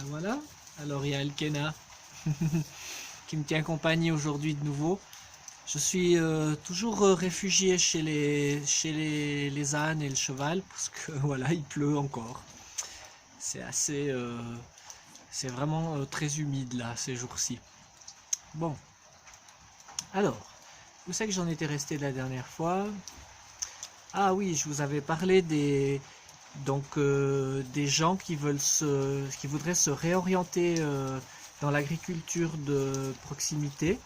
Voilà, alors il y a Alkena qui me tient compagnie aujourd'hui de nouveau. Je suis toujours réfugié chez les ânes et le cheval parce que voilà, il pleut encore. C'est assez, c'est vraiment très humide là ces jours-ci. Bon, alors, où c'est que j'en étais resté la dernière fois? Ah oui, je vous avais parlé des gens qui voudraient se réorienter dans l'agriculture de proximité.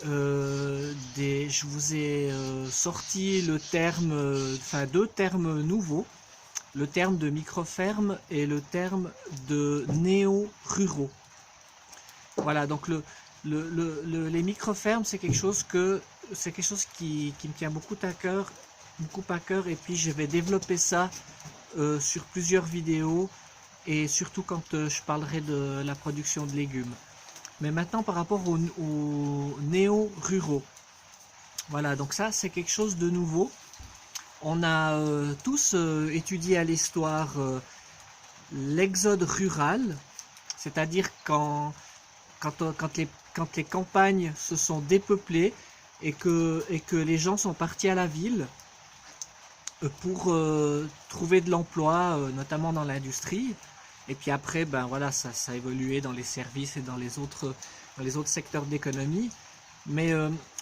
Je vous ai sorti le terme, enfin deux termes nouveaux, le terme de microferme et le terme de néo-ruraux. Voilà, donc les microfermes, c'est quelque chose qui me tient beaucoup à cœur, et puis je vais développer ça sur plusieurs vidéos et surtout quand je parlerai de la production de légumes. Mais maintenant par rapport aux néo-ruraux, voilà, donc ça c'est quelque chose de nouveau. On a tous étudié à l'histoire l'exode rural, c'est-à-dire quand les campagnes se sont dépeuplées et que les gens sont partis à la ville pour trouver de l'emploi, notamment dans l'industrie. Et puis après, ben voilà, ça a évolué dans les services et dans les autres secteurs d'économie. Mais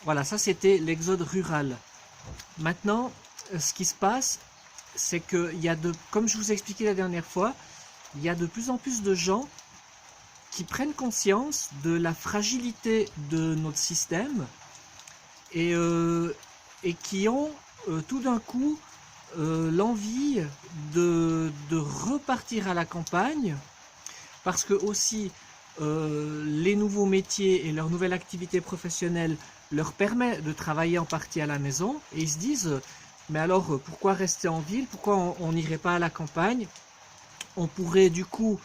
voilà, ça c'était l'exode rural. Maintenant, ce qui se passe, c'est que comme je vous ai expliqué la dernière fois, il y a de plus en plus de gens qui prennent conscience de la fragilité de notre système et qui ont tout d'un coup l'envie de repartir à la campagne parce que aussi les nouveaux métiers et leur nouvelle activité professionnelle leur permet de travailler en partie à la maison et ils se disent mais alors pourquoi rester en ville, pourquoi on n'irait pas à la campagne, on pourrait du coup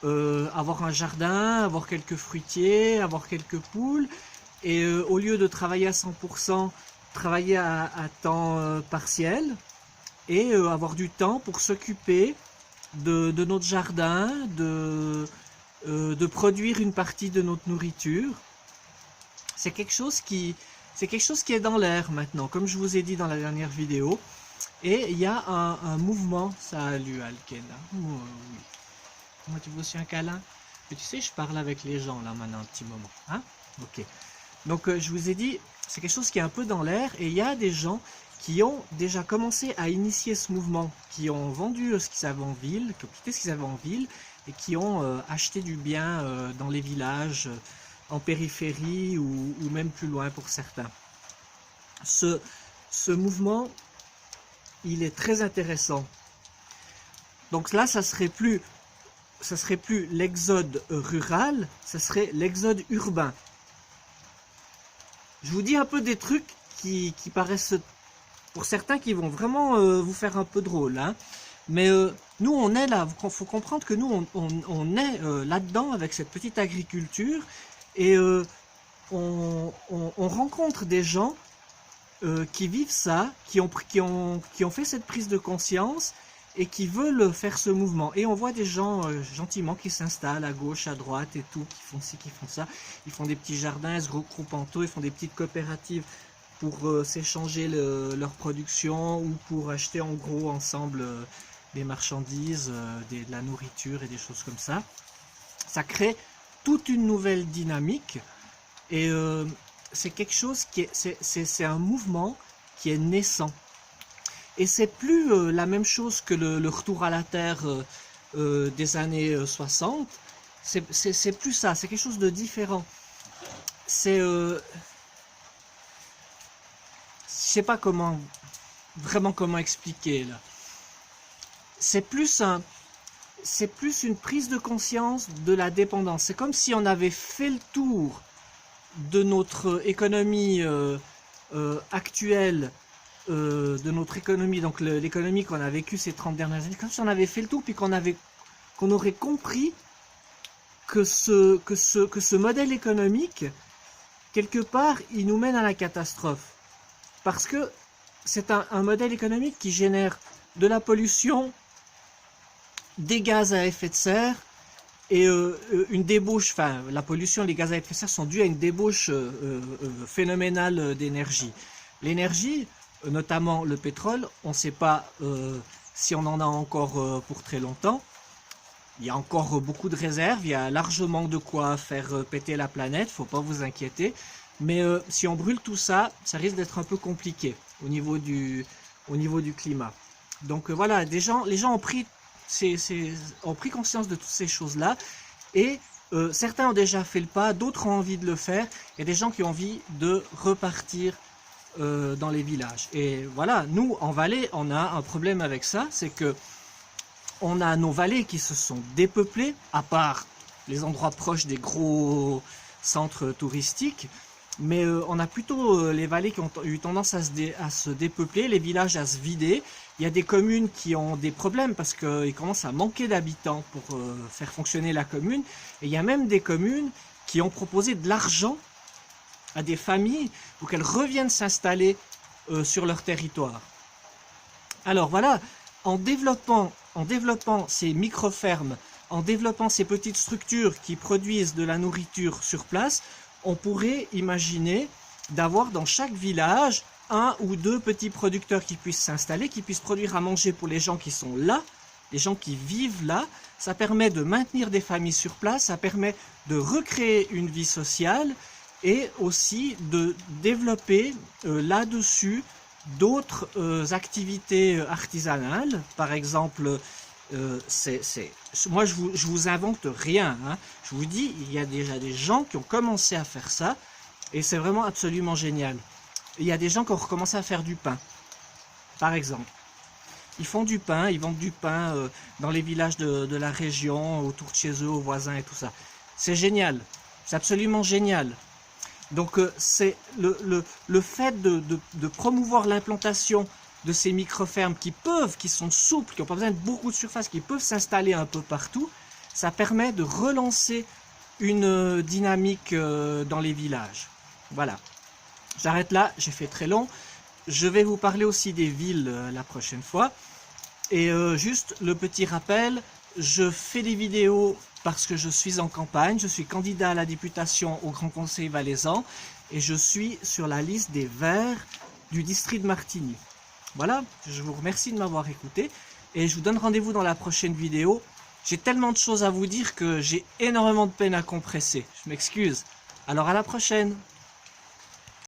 avoir un jardin, avoir quelques fruitiers, avoir quelques poules et au lieu de travailler à 100%, travailler à temps partiel et avoir du temps pour s'occuper de notre jardin, de produire une partie de notre nourriture. C'est quelque chose qui est dans l'air maintenant, comme je vous ai dit dans la dernière vidéo. Et il y a un mouvement. Salut Alkena. Oh, oui. Moi, tu veux aussi un câlin? Mais tu sais, je parle avec les gens là maintenant un petit moment. Hein? Ok. Donc je vous ai dit, c'est quelque chose qui est un peu dans l'air et il y a des gens qui ont déjà commencé à initier ce mouvement, qui ont vendu ce qu'ils avaient en ville, qui ont quitté ce qu'ils avaient en ville et qui ont acheté du bien dans les villages, en périphérie ou même plus loin pour certains. Ce mouvement, il est très intéressant. Donc là, ça serait plus l'exode rural, ça serait l'exode urbain. Je vous dis un peu des trucs qui paraissent, pour certains, qui vont vraiment vous faire un peu drôle. Hein. Mais nous, on est là. Il faut comprendre que nous, on est là-dedans avec cette petite agriculture. Et on rencontre des gens qui vivent ça, qui ont fait cette prise de conscience et qui veulent faire ce mouvement. Et on voit des gens gentiment qui s'installent à gauche, à droite et tout, qui font ci, qui font ça. Ils font des petits jardins, ils se regroupent en taux, ils font des petites coopératives pour s'échanger leur production ou pour acheter en gros ensemble des marchandises, de la nourriture et des choses comme ça. Ça crée toute une nouvelle dynamique et c'est quelque chose c'est un mouvement qui est naissant. Et c'est plus la même chose que le retour à la terre des années 60. C'est plus ça, c'est quelque chose de différent. C'est je sais pas vraiment comment expliquer là. C'est plus une prise de conscience de la dépendance. C'est comme si on avait fait le tour de notre économie actuelle, de notre économie, donc l'économie qu'on a vécue ces 30 dernières années, comme si on avait fait le tour, puis qu'on aurait compris que ce modèle économique, quelque part, il nous mène à la catastrophe. Parce que c'est un modèle économique qui génère de la pollution, des gaz à effet de serre, Et une débauche, enfin la pollution, les gaz à effet de serre sont dus à une débauche phénoménale d'énergie. L'énergie, notamment le pétrole, on ne sait pas si on en a encore pour très longtemps. Il y a encore beaucoup de réserves, il y a largement de quoi faire péter la planète, faut pas vous inquiéter. Mais si on brûle tout ça, ça risque d'être un peu compliqué au niveau du climat. Donc voilà, les gens ont pris conscience de toutes ces choses-là et certains ont déjà fait le pas, d'autres ont envie de le faire. Il y a des gens qui ont envie de repartir dans les villages. Et voilà, nous en Valais, on a un problème avec ça, c'est que on a nos vallées qui se sont dépeuplées, à part les endroits proches des gros centres touristiques. Mais on a plutôt les vallées qui ont eu tendance à se dépeupler, les villages à se vider. Il y a des communes qui ont des problèmes parce qu'ils commencent à manquer d'habitants pour faire fonctionner la commune. Et il y a même des communes qui ont proposé de l'argent à des familles pour qu'elles reviennent s'installer sur leur territoire. Alors voilà, en développant ces micro-fermes, en développant ces petites structures qui produisent de la nourriture sur place, on pourrait imaginer d'avoir dans chaque village 1 ou 2 petits producteurs qui puissent s'installer, qui puissent produire à manger pour les gens qui sont là, les gens qui vivent là. Ça permet de maintenir des familles sur place, ça permet de recréer une vie sociale et aussi de développer là-dessus d'autres activités artisanales. Par exemple, moi je vous invente rien, hein. Je vous dis, il y a déjà des gens qui ont commencé à faire ça et c'est vraiment absolument génial. Il y a des gens qui ont recommencé à faire du pain, par exemple. Ils font du pain, ils vendent du pain dans les villages de la région, autour de chez eux, aux voisins et tout ça. C'est génial, c'est absolument génial. Donc c'est le fait de promouvoir l'implantation de ces micro-fermes qui sont souples, qui n'ont pas besoin de beaucoup de surface, qui peuvent s'installer un peu partout, ça permet de relancer une dynamique dans les villages. Voilà. J'arrête là, j'ai fait très long. Je vais vous parler aussi des villes la prochaine fois. Et juste le petit rappel, je fais des vidéos parce que je suis en campagne, je suis candidat à la députation au Grand Conseil valaisan et je suis sur la liste des Verts du district de Martigny. Voilà, je vous remercie de m'avoir écouté et je vous donne rendez-vous dans la prochaine vidéo. J'ai tellement de choses à vous dire que j'ai énormément de peine à compresser. Je m'excuse. Alors à la prochaine.